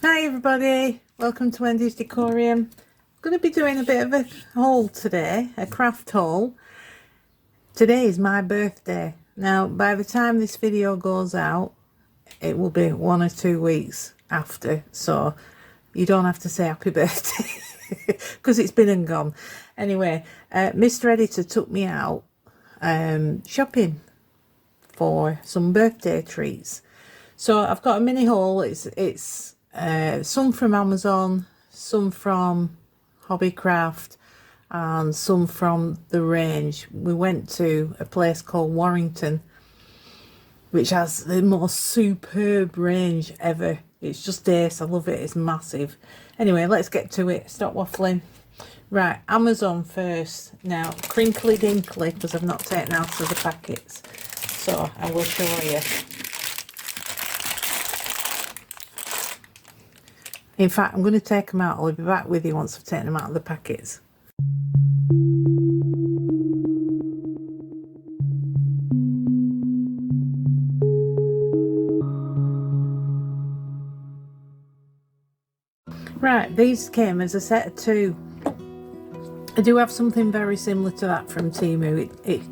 Hi everybody, welcome to Wendy's Decorium. I'm going to be doing a bit of a haul today, a craft haul. Today is my birthday. Now by the time this video goes out, it will be 1 or 2 weeks after, so you don't have to say happy birthday because it's been and gone. Anyway, Mr. Editor took me out shopping for some birthday treats. So I've got a mini haul. It's some from Amazon, some from Hobbycraft, and some from the range. We went to a place called Warrington, which has the most superb range ever. It's just ace. I love it. It's massive. Anyway, let's get to it. Stop waffling. Right, Amazon first. Now, crinkly dinkly, because I've not taken out of the packets. So I will show you. In fact, I'm going to take them out. I'll be back with you once I've taken them out of the packets. Right, these came as a set of 2. I do have something very similar to that from Temu. It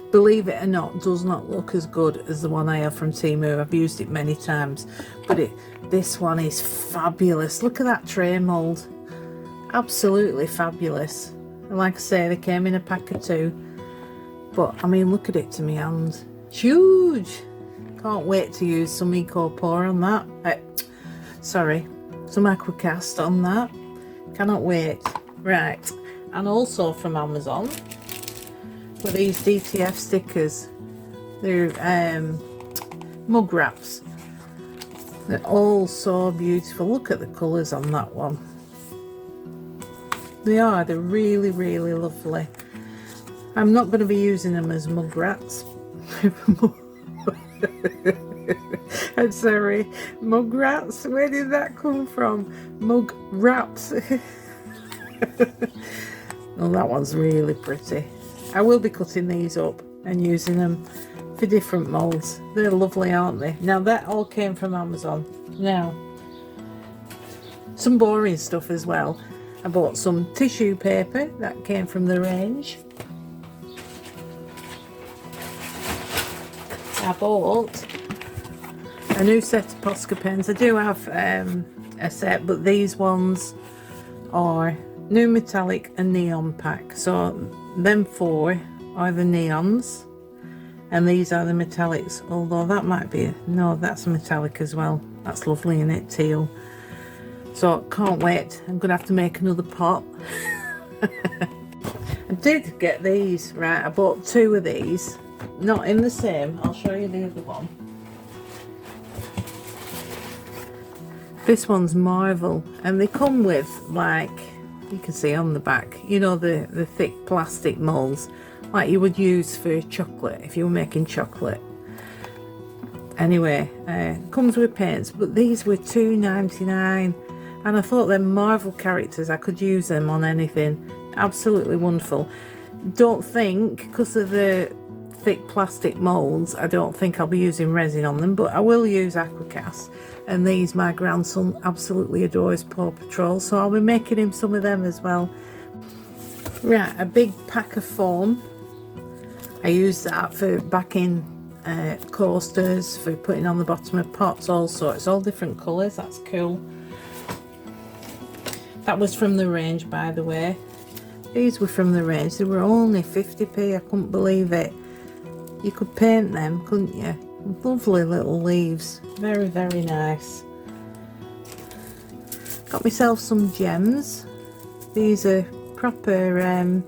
believe it or not, does not look as good as the one I have from Temu. I've used it many times, but this one is fabulous. Look at that tray mold, absolutely fabulous. And like I say, they came in a pack of 2, but I mean, look at it to my hand, huge. Can't wait to use some EcoPore on that. Sorry, some Aquacast on that. Cannot wait. Right, and also from Amazon were these DTF stickers. They're mug wraps. They're all so beautiful. Look at the colours on that one. They're really, really lovely. I'm not going to be using them as mug wraps. I'm sorry, mug wraps? Where did that come from? Mug wraps. Oh, that one's really pretty. I will be cutting these up and using them for different molds. They're lovely, aren't they? Now that all came from Amazon. Now, some boring stuff as well. I bought some tissue paper that came from the range. I bought a new set of Posca pens. I do have a set, but these ones are new metallic and neon pack. So them 4 are the neons and these are the metallics, although that might be, no, that's a metallic as well. That's lovely, in it, teal. So can't wait. I'm gonna have to make another pot. I did get these, right, I bought 2 of these, not in the same. I'll show you the other one. This one's Marvel, and they come with, like, you can see on the back, you know, the thick plastic molds like you would use for chocolate if you were making chocolate. Anyway, comes with paints, but these were $2.99, and I thought them Marvel characters, I could use them on anything. Absolutely wonderful. Don't think, because of the thick plastic molds, I don't think I'll be using resin on them, but I will use Aquacast. And these, my grandson absolutely adores Paw Patrol, so I'll be making him some of them as well. Right, a big pack of foam. I use that for backing coasters, for putting on the bottom of pots, all sorts, all different colours. That's cool. That was from the range, by the way. These were from the range. They were only 50p. I couldn't believe it. You could paint them, couldn't you? Lovely little leaves. Very, very nice. Got myself some gems. These are proper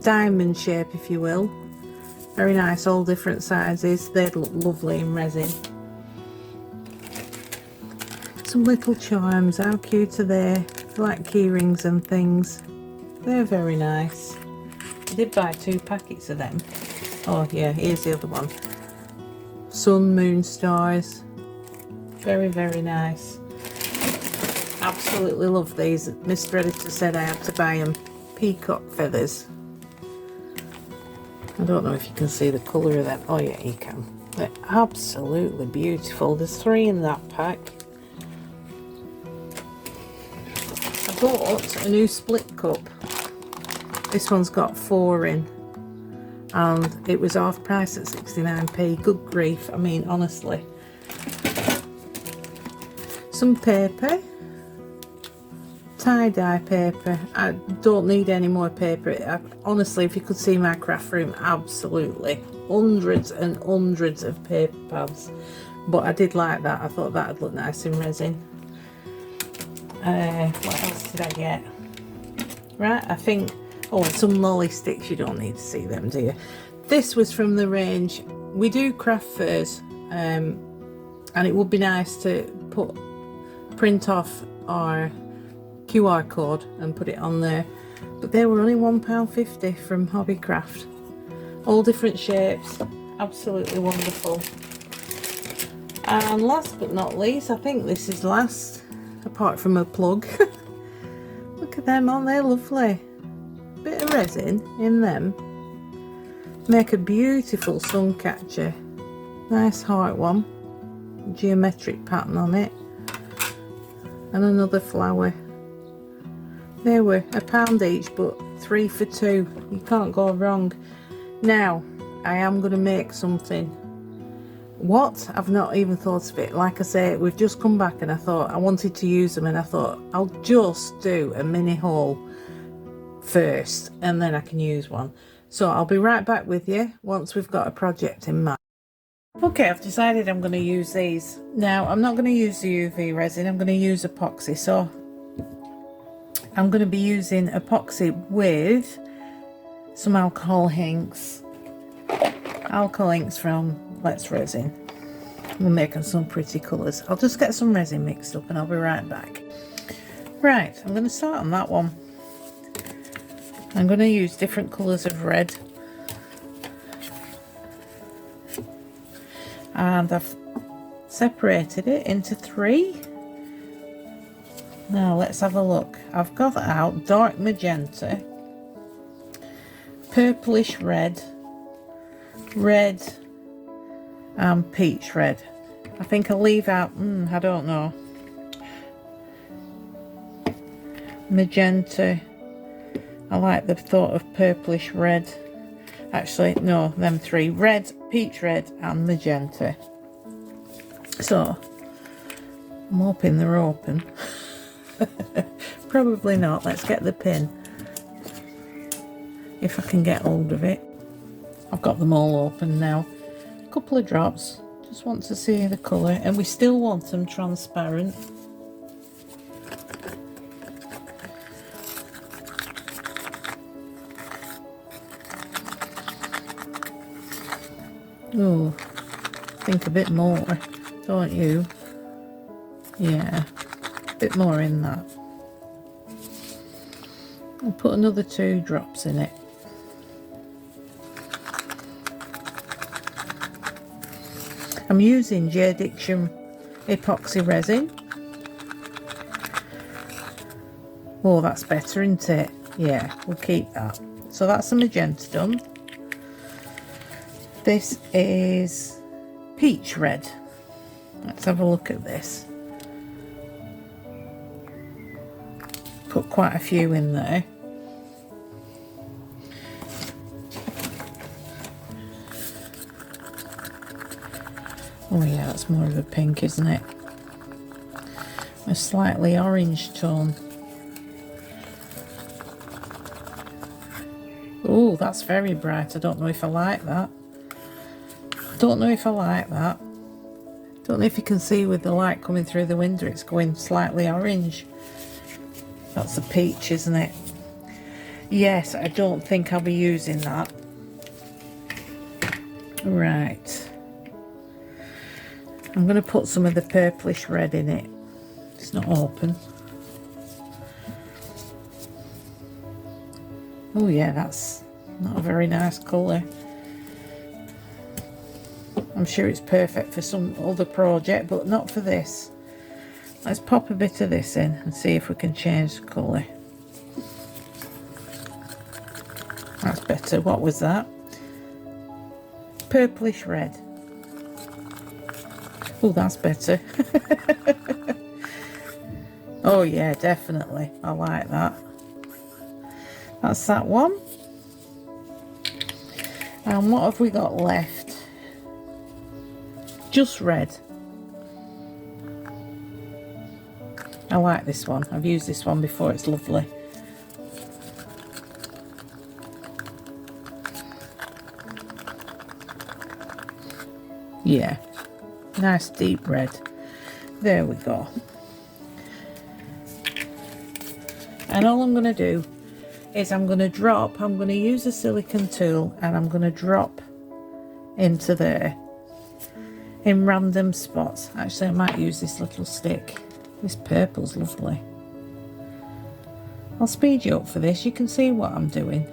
diamond shape, if you will. Very nice, all different sizes. They'd look lovely in resin. Some little charms. How cute are they? Like key rings and things. They're very nice. I did buy 2 packets of them. Oh yeah, here's the other one. Sun, moon, stars. Very, very nice. Absolutely love these. Mr. Editor said I had to buy them. Peacock feathers. I don't know if you can see the colour of them. Oh yeah, you can. They're absolutely beautiful. There's 3 in that pack. bought a new split cup. This one's got 4 in, and it was half price at 69p. Good grief, I mean, honestly. Some paper, tie-dye paper. I don't need any more paper. Honestly, if you could see my craft room, absolutely hundreds and hundreds of paper pads, but I did like that. I thought that'd look nice in resin. What else did I get? Right, I think, oh, and some lolly sticks. You don't need to see them, do you? This was from the range. We do craft fairs, and it would be nice to print off our QR code and put it on there, but they were only £1.50 from Hobbycraft. All different shapes, absolutely wonderful. And last but not least, I think this is last, apart from a plug. Look at them, aren't they lovely? Bit of resin in them. Make a beautiful sun catcher. Nice heart one. Geometric pattern on it. And another flower. They were £1 each, but 3 for 2. You can't go wrong. Now, I am going to make something. What? I've not even thought of it. Like I say, we've just come back and I thought I wanted to use them, and I thought I'll just do a mini haul first and then I can use one. So I'll be right back with you once we've got a project in mind. Okay, I've decided I'm going to use these. Now, I'm not going to use the UV resin, I'm going to use epoxy. So I'm going to be using epoxy with some alcohol inks. Alcohol inks from Let's Resin. We're making some pretty colours. I'll just get some resin mixed up and I'll be right back. Right, I'm going to start on that one. I'm going to use different colours of red. And I've separated it into 3. Now let's have a look. I've got out dark magenta, purplish red, red and peach red. I think I'll leave out, I don't know, magenta. I like the thought of purplish red. Actually, no, them 3. Red, peach red and magenta. So, I'm hoping they're open. Probably not. Let's get the pin. If I can get hold of it. I've got them all open now. A couple of drops. Just want to see the colour. And we still want them transparent. Oh, think a bit more, don't you? Yeah, a bit more in that. I'll put another 2 drops in it. I'm using J Diction epoxy resin. Oh, that's better, isn't it? Yeah, we'll keep that. So that's the magenta done. This is peach red. Let's have a look at this. Put quite a few in there. Oh yeah, that's more of a pink, isn't it? A slightly orange tone. Oh, that's very bright. I don't know if I like that. Don't know if I like that. Don't know if you can see with the light coming through the window, it's going slightly orange. That's the peach, isn't it? Yes, I don't think I'll be using that. Right. I'm going to put some of the purplish red in it. It's not open. Oh yeah, that's not a very nice colour. I'm sure it's perfect for some other project, but not for this. Let's pop a bit of this in and see if we can change the colour. That's better. What was that? Purplish red. Oh, that's better. Oh yeah, definitely. I like that. That's that one. And what have we got left? Just red. I like this one. I've used this one before. It's lovely. Yeah, nice deep red. There we go. And all I'm going to do is I'm going to use a silicone tool and I'm going to drop into there in random spots. Actually, I might use this little stick. This purple's lovely. I'll speed you up for this. You can see what I'm doing.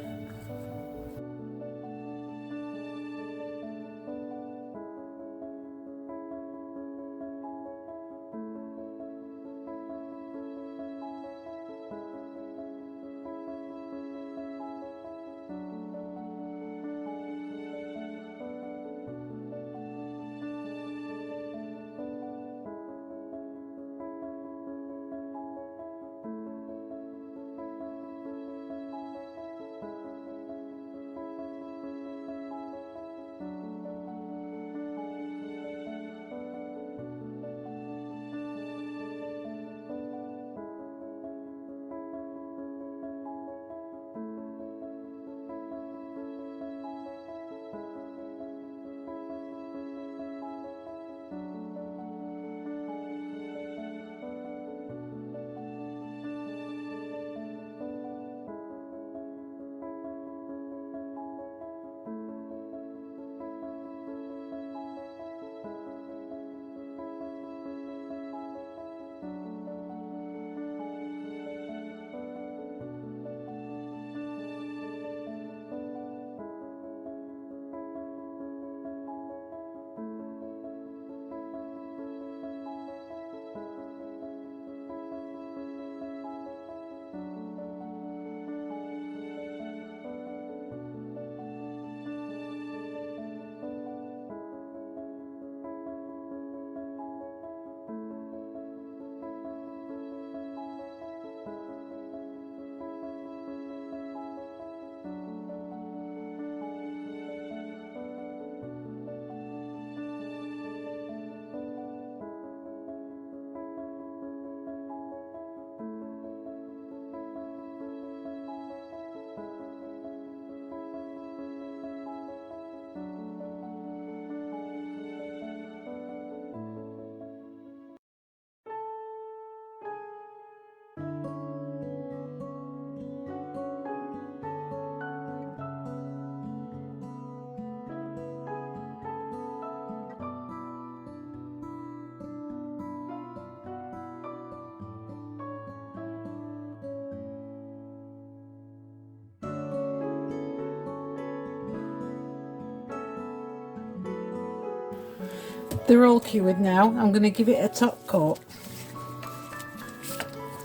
They're all cured now. I'm going to give it a top coat.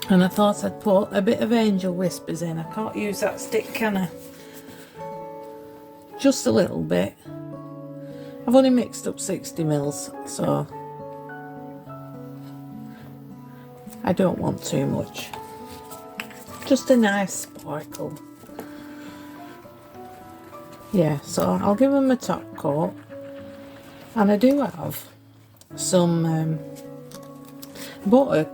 And I thought I'd put a bit of Angel Whispers in. I can't use that stick, can I? Just a little bit. I've only mixed up 60 mils, so I don't want too much. Just a nice sparkle. Yeah, so I'll give them a top coat. And I do have some, bought a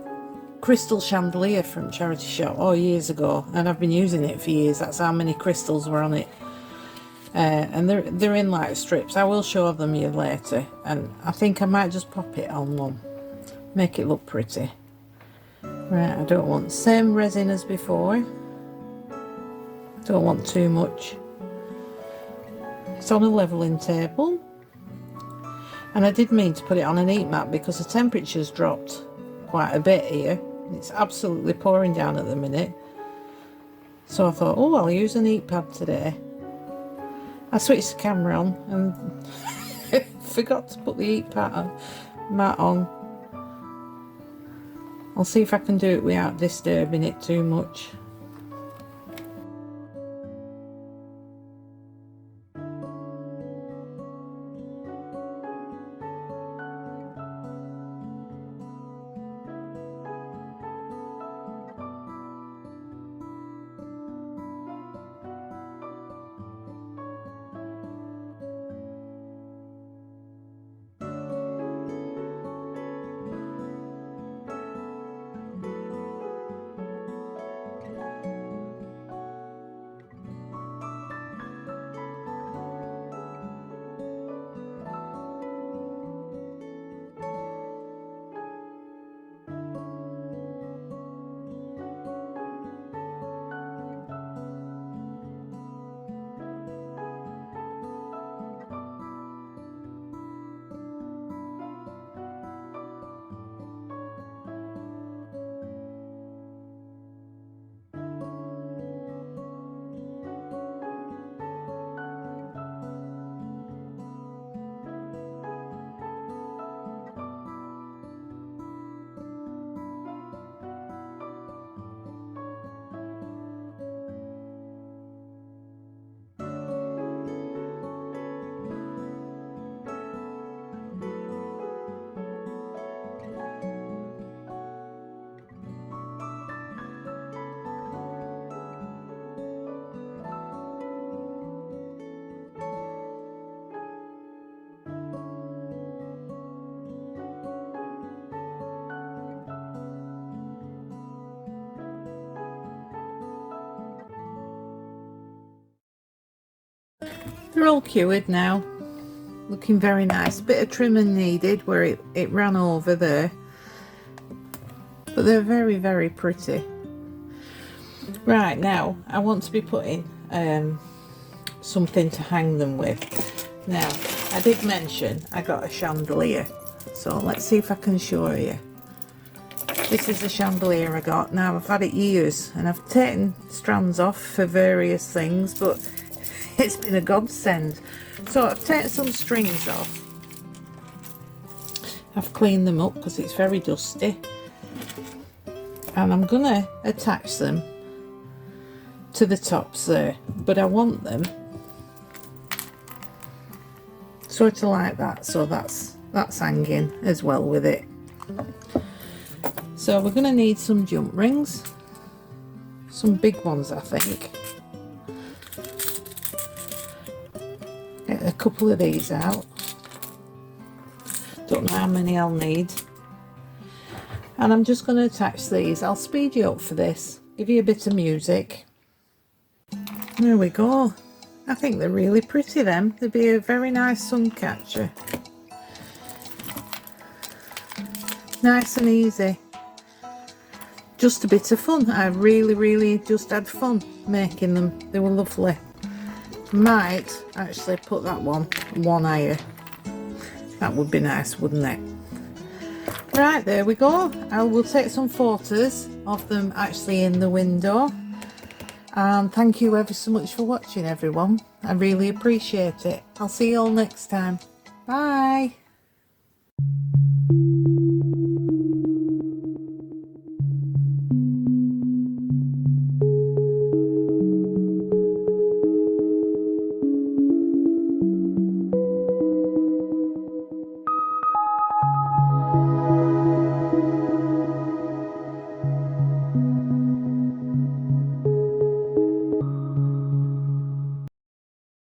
crystal chandelier from charity shop years ago, and I've been using it for years. That's how many crystals were on it. And they're in like strips. I will show them you later, and I think I might just pop it on one, make it look pretty. Right, I don't want the same resin as before. Don't want too much. It's on a leveling table. And I did mean to put it on an heat mat because the temperature's dropped quite a bit here. It's absolutely pouring down at the minute. So I thought, oh, I'll use an heat pad today. I switched the camera on and forgot to put the heat pad mat on. I'll see if I can do it without disturbing it too much. They're all cured now, looking very nice. Bit of trimming needed where it ran over there, but they're very, very pretty. Right, now I want to be putting something to hang them with. Now I did mention I got a chandelier, so let's see if I can show you. This is a chandelier I got. Now I've had it years and I've taken strands off for various things, but it's been a godsend. So I've taken some strings off. I've cleaned them up because it's very dusty, and I'm gonna attach them to the tops there, but I want them sort of like that, so that's hanging as well with it. So we're going to need some jump rings, some big ones I think. Get a couple of these out, don't know how many I'll need, and I'm just going to attach these. I'll speed you up for this, give you a bit of music. There we go. I think they're really pretty them. They'd be a very nice sun catcher. Nice and easy. Just a bit of fun. I really just had fun making them. They were lovely. Might actually put that one higher. That would be nice, wouldn't it? Right, there we go. I will take some photos of them actually in the window. And thank you ever so much for watching, everyone. I really appreciate it. I'll see you all next time. Bye.